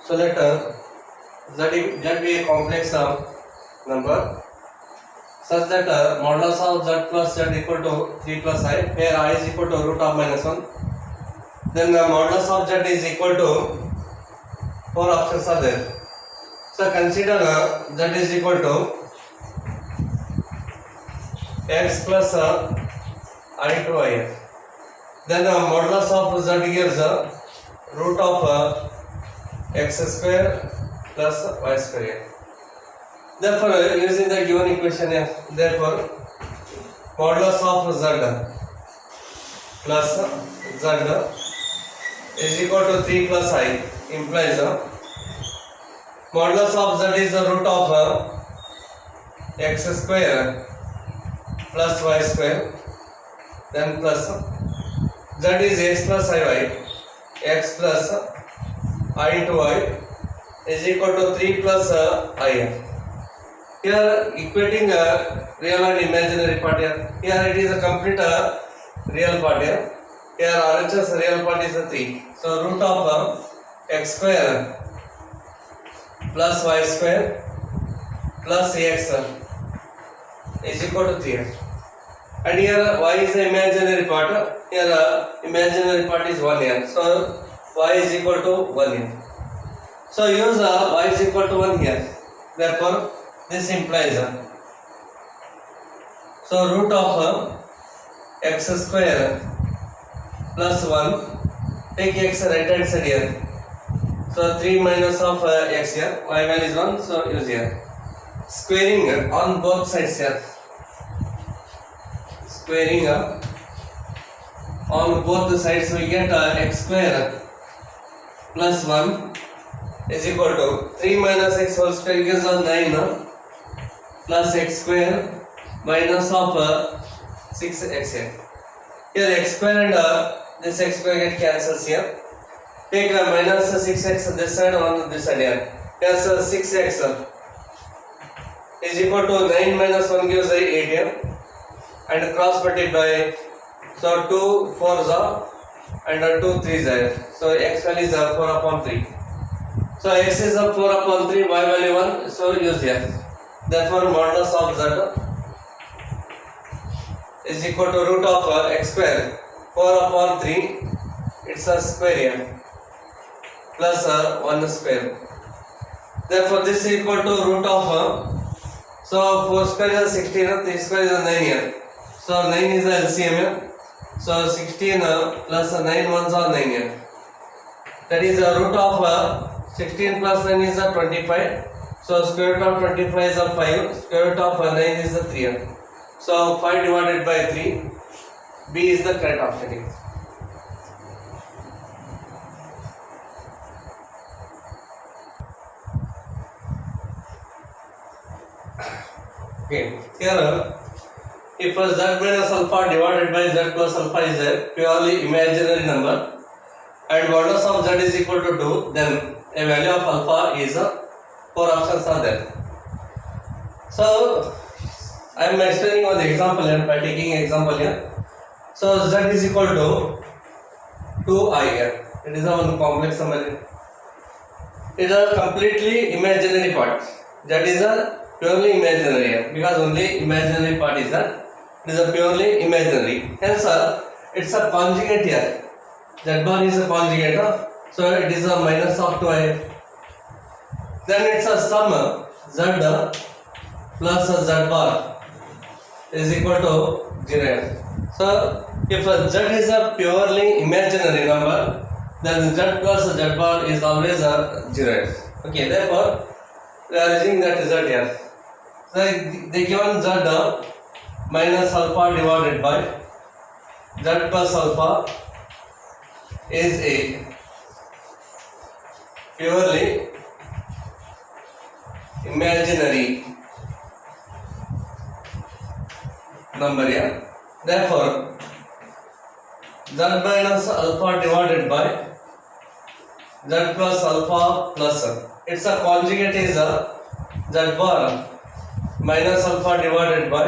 So let z be a complex number such that modulus of z plus z equal to 3 plus I, where I is equal to root of minus 1. Then the modulus of z is equal to 4 options are there. So consider z is equal to x plus I to I. Then modulus of z gives root of x square plus y square. Therefore, using the given equation, therefore modulus of z plus z is equal to 3 plus I implies modulus of z is the root of x square plus y square, then plus z is x plus iy, x plus I into I is equal to 3 plus I. Here equating real and imaginary part here. Here it is a complete real part here. Here RHS real part is a 3. So root of x square plus y square plus ax is equal to 3. And here y is the imaginary part. Here imaginary part is 1 here. So y is equal to 1 here. So use y is equal to 1 here. Therefore this implies so root of x square plus 1, take x right hand side here. So 3 minus of x here, y value is 1, so use here. Squaring on both sides here. Squaring on both the sides, we get x square plus 1 is equal to 3 minus x whole square gives us 9 plus x square minus of 6x here. Here x square and this x square get cancels here. Take minus 6x on this side, on this side here. Yes, 6x is equal to 9 minus 1 gives 8 here. And cross multiply. So 2 4s are and 2 3s are. So x value is 4 upon 3. So x is 4 upon 3, y value 1. So use here. Therefore modulus of z is equal to root of x square 4 upon 3. It's a square here plus 1 square. Therefore this is equal to root of so 4 square is 16, 3 square is 9 here. So 9 is the LCM here. So 16 plus 9 ones are 9 here. That is the root of 16 plus 9 is 25. So square root of 25 is 5. Square root of 9 is 3 here. So 5 divided by 3. B is the correct option. Okay. Here if z minus alpha divided by z plus alpha is a purely imaginary number and modulus of z is equal to 2, then a value of alpha is 4 options are there. So I am explaining on the example here by taking example here. So z is equal to 2I here. It is a one complex number. It is a completely imaginary part. That is a purely imaginary here because only imaginary part is a. It is a purely imaginary. Hence, it's a conjugate here. Z bar is a conjugate, so it is a minus of 2I. Then it's a sum z plus z bar is equal to 0. So, if z is a purely imaginary number, then z plus z bar is always a 0. Okay, therefore, we are using that result here. So, they given z minus alpha divided by z plus alpha is a purely imaginary number here. Therefore, z minus alpha divided by z plus alpha plus its a conjugate is a z bar minus alpha divided by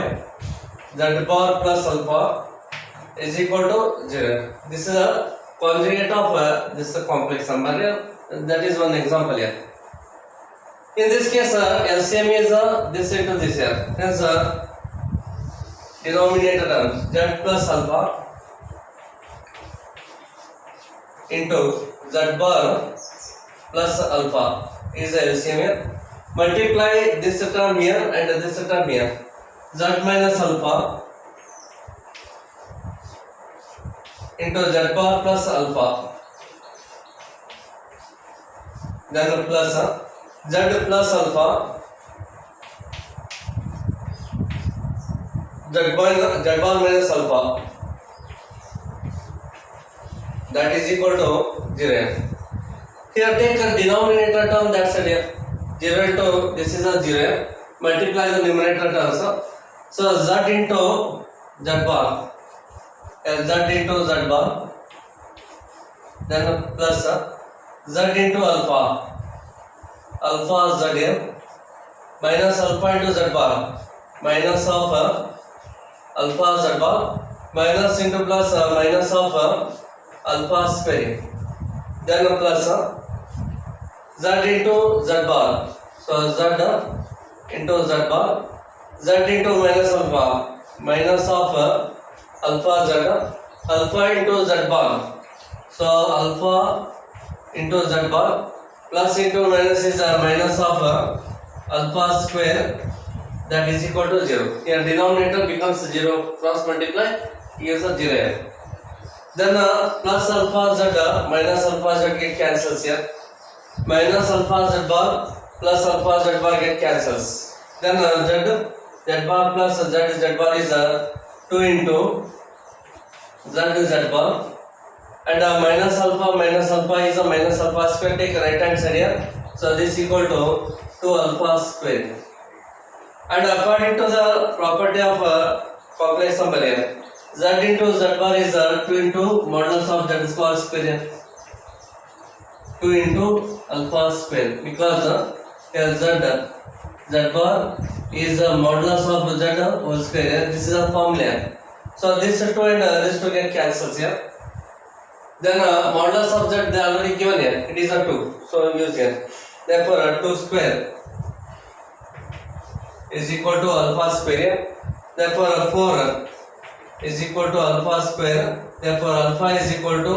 z bar plus alpha is equal to 0. This is a conjugate of this complex number here. That is one example here. In this case, LCM is this into this here. Hence, denominator terms z plus alpha into z bar plus alpha is LCM here. Multiply this term here and this term here. Z minus alpha into z bar plus alpha, then plus z plus alpha, z bar minus alpha, that is equal to 0. Here take a denominator term, that's it here. 0 into this is a 0. Multiply the numerator terms. So z into z bar, z into z bar, then plus z into alpha, alpha z here, minus alpha into z bar, minus of alpha z bar, minus into plus minus of alpha square, then plus z into z bar, so z into z bar, z into minus alpha, minus of alpha z, alpha into z bar, so alpha into z bar, plus into minus is minus of alpha square, that is equal to 0. Here denominator becomes 0, cross multiply, gives a 0. Then plus alpha z minus alpha z get cancels here. Minus alpha z bar plus alpha z bar get cancels. Then z bar plus z bar is 2 into z bar, and minus alpha is a minus alpha square. Take right hand side here, so this equal to 2 alpha square. And according to the property of complex number here, z into z bar is 2 into modulus of z square, 2 into alpha square, because z bar is modulus of z whole square. This is a formula. So this 2 and this 2 get cancels here. Then modulus of z they already given here. It is a 2. So use here. Therefore 2 square is equal to alpha square. Therefore 4 is equal to alpha square. Therefore alpha is equal to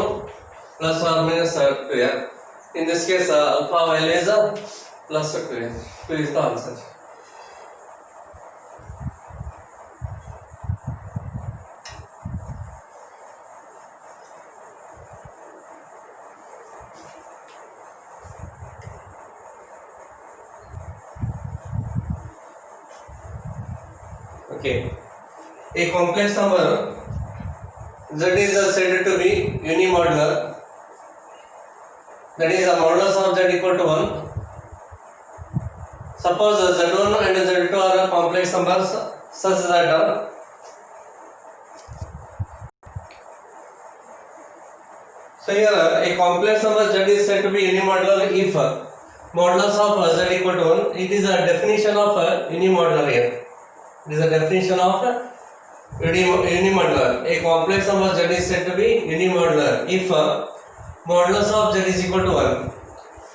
plus or minus 2 here. In this case alpha value is plus 2 here. 2 is the answer. Okay, a complex number z is said to be unimodular, that is a modulus of z equal to 1. Suppose z1 and z2 are complex numbers such that so here a complex number z is said to be unimodular if modulus of z equal to 1. It is a definition of unimodular here. It is a definition of unimodular. A complex number z is said to be unimodular if modulus of z is equal to 1.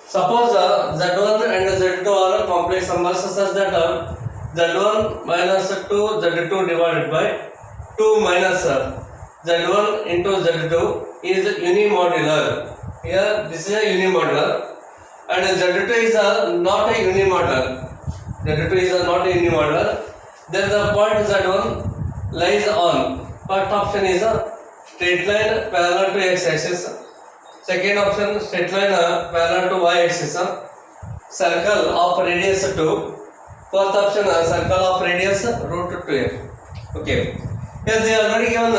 Suppose z1 and z2 are complex numbers such that z1 minus 2 z2 divided by 2 minus z1 into z2 is unimodular. Here this is a unimodular and z2 is not a unimodular. Z2 is not a unimodular. Then the point z1 lies on. First option is a straight line parallel to x-axis. Second option, straight line parallel to y-axis. Circle of radius 2. Fourth option, circle of radius root 2. Okay. Here they already given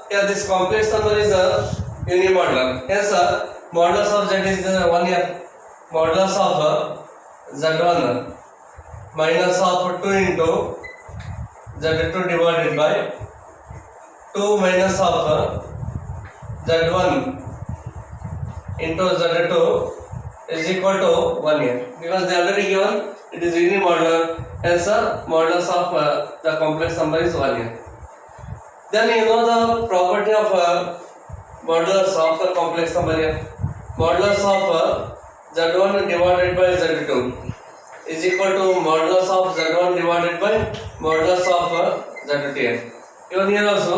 here this complex number is unimodular. Yes, modulus of z is 1 here. Modulus of z1 minus of 2 into z2 divided by 2 minus of z1 into z2 is equal to 1 here, because they already given it is unimodular, hence modulus of the complex number is 1 here. Then you know the property of modulus of the complex number here. Modulus of z1 divided by z2 is equal to modulus of z1 divided by modulus of z2 here. Even here also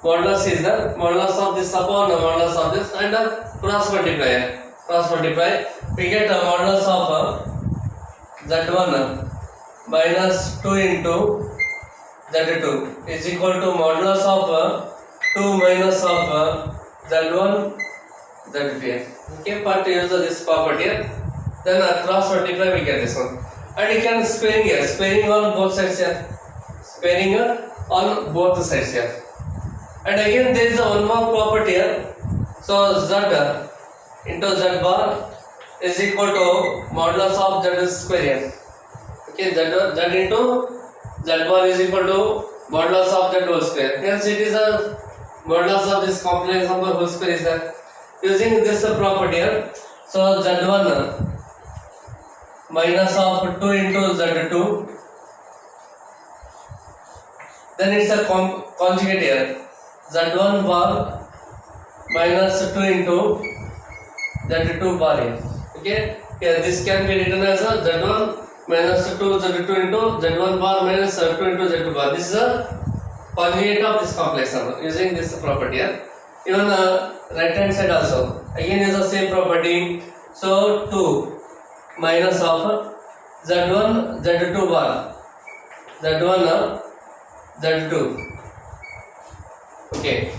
modulus is the modulus of this upon the modulus of this and cross multiply. Cross multiply, we get the modulus of z1 minus 2 into z2 is equal to modulus of 2 minus of z1 z2. Okay, but use this property here. Then cross multiply, we get this one. And you can sparing here, sparing on both sides here. Sparing on both sides here. And again there is a one more property here. So z into z bar is equal to modulus of z square here. Okay, z into z bar is equal to modulus of z whole square. Hence it is a modulus of this complex number whole square is there. Using this property here, so z1 minus of 2 into z2, then it's a conjugate here, z1 bar minus 2 into z2 bar here. Okay, here this can be written as a z1 minus 2 z2 into z1 bar minus 2 into z2 bar. This is a conjugate of this complex number using this property here. Even right hand side also again is the same property. So 2 minus of z1 z2 bar, z1 z2. Okay,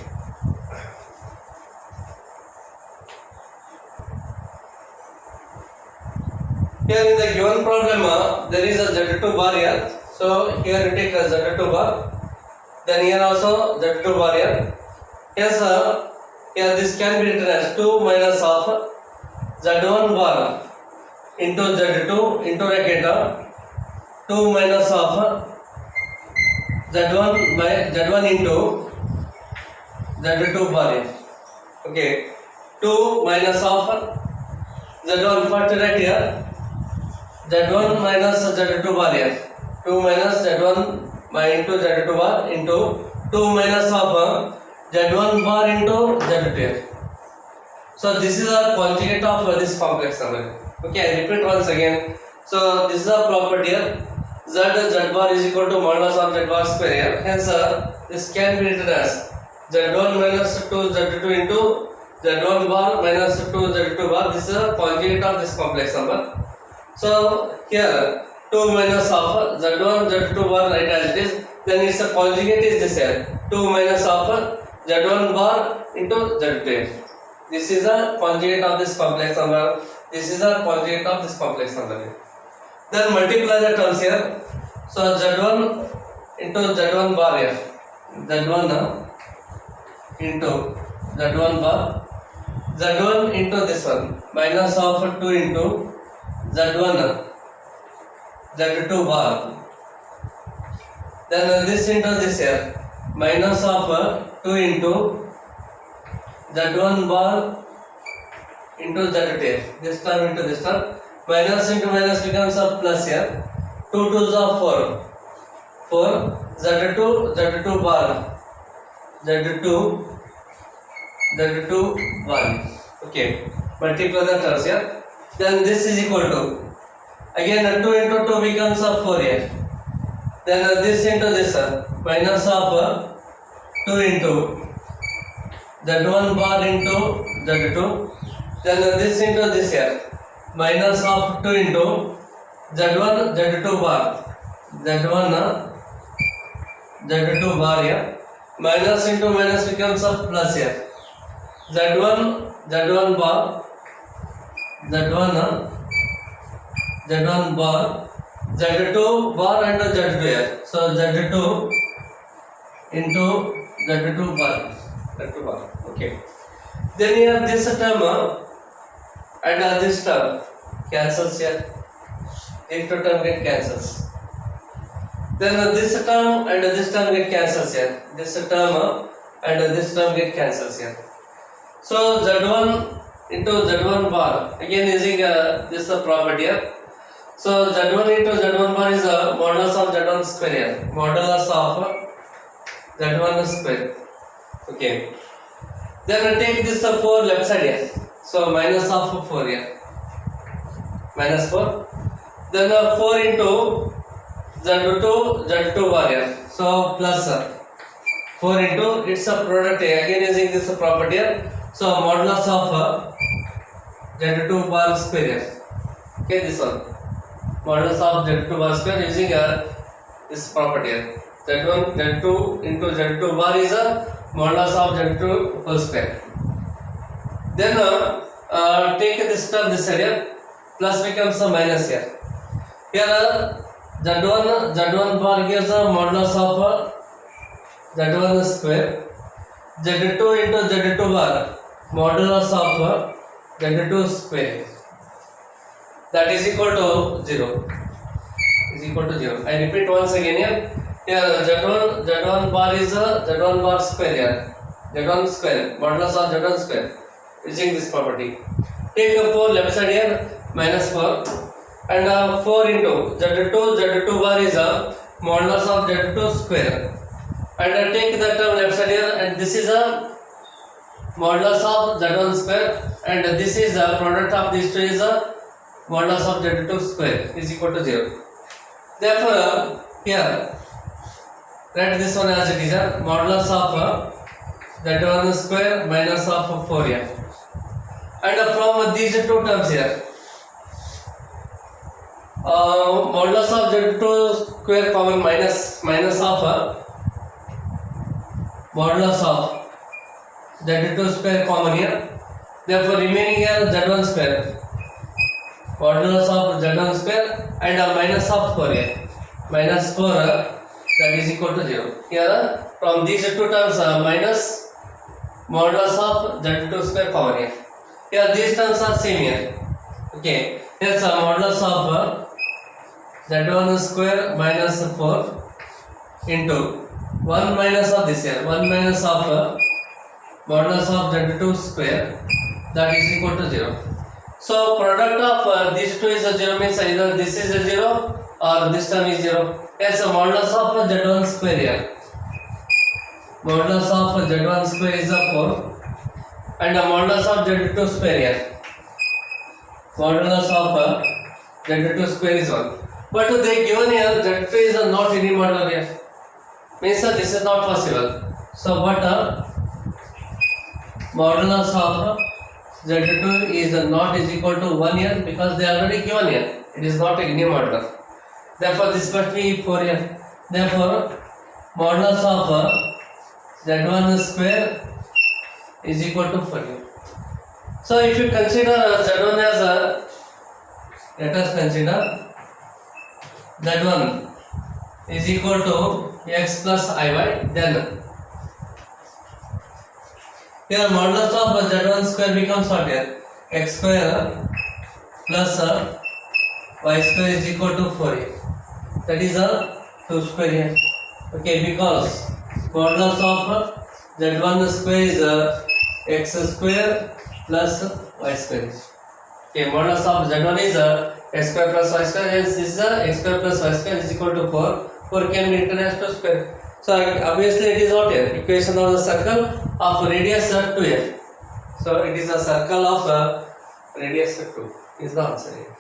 here in the given problem there is a z2 bar here. So here you take a z2 bar, then here also z2 bar here. Yes, here this can be written as 2 minus of z1 bar into z2 into bracket 2 minus of z1 by z1 into z2 bar here. Okay, 2 minus of z1 first right here, z1 minus z2 bar here, 2 minus z1 by into z2 bar into 2 minus of z1 bar into z2 here. So this is a conjugate of this complex number. Okay, I repeat once again. So this is a property here, z bar is equal to modulus of z bar square here. Hence this can be written as z1 minus 2 z2 into z1 bar minus 2 z2 bar. This is a conjugate of this complex number. So here 2 minus of z1 z2 bar right as it is, then its a conjugate is this here, 2 minus of z1 bar into z2. This is a conjugate of this complex number. This is a conjugate of this complex number. Then multiply the terms here. So z1 into z1 bar here, z1 into z1 bar, z1 into this one minus of 2 into z1 z2 bar. Then this into this here, minus of 2 into z1 bar into z2 here. This term into this term, minus into minus becomes a plus here. 2 2s are 4. 4 z2 bar, z2 bar. Okay, multiply the terms here. Then this is equal to again 2 into 2 becomes a 4 here. Then this into this minus of 2 into z1 bar into z2. Then this into this here, minus of 2 into z1 z2 bar, z1 z2 bar here, minus into minus becomes a plus here, z1 bar, z1 bar, z2 bar and z2 here. So z2 into z2 bar, z2 bar. Okay. Then here this term and this term cancels here. These two term get cancels. Then this term and this term get cancels here. This term and this term get cancels here. So z1 into z1 bar, again using this property here. So z1 into z1 bar is a modulus of z1 square here. Modulus of z1 square. Okay. Then take this 4 left side here. So minus of 4 here. Minus 4. Then 4 into Z2 bar here. So plus 4 into its a product again using this property here. So modulus of Z2 bar square here. Okay, this one. Modulus of Z2 bar square using this property here. Z2 into Z2 bar is a modulus of Z2 whole square. Then take this term this side here. Plus becomes a minus here. Here Z1 bar gives a modulus of Z1 square. Z2 into Z2 bar modulus of Z2 square. That is equal to 0. Is equal to 0. I repeat once again here. Here Z1 bar is a Z1 bar square here. Z1 square modulus of Z1 square using this property. Take a 4 left side here minus 4 and 4 into Z2 bar is a modulus of Z2 square and take the term left side here and this is a modulus of Z1 square and this is a product of these two is a modulus of Z2 square is equal to 0. Therefore here write this one as it is a modulus of Z1 square minus of 4 here. And from these two terms here, modulus of Z2 square common minus of modulus of Z2 square common here. Therefore, remaining here Z1 square, modulus of Z1 square and minus of 4 here, minus 4 that is equal to 0. Here from these two terms minus modulus of Z2 square common here. Here these terms are same here. Okay, here's a modulus of Z1 square minus 4 into 1 minus of this here, 1 minus of modulus of Z2 square that is equal to 0. So product of these two is a 0 means either this is a 0 or this term is 0. Here's a modulus of Z1 square here. Modulus of Z1 square is a 4 and the modulus of Z2 square here. Modulus of Z2 square is 1. But they given here Z2 is not any modular here. Means this is not possible. So what modulus of Z2 is not is equal to 1 here because they are already given here. It is not any modular. Therefore this must be 4 here. Therefore modulus of Z1 square is equal to 4 here. So if you consider Z1 as let us consider Z1 is equal to x plus iy, then here modulus of Z1 square becomes what here? X square plus y square is equal to 4 here. That is 2 square here. Okay, because modulus of Z1 square is x square plus y square. Okay, modulus of Z1 is x square plus y square, hence this is x square plus y square is equal to 4. 4 can be written as 2 square. So obviously it is not here. Equation of the circle of radius 2 here. So it is a circle of radius 2 is the answer here.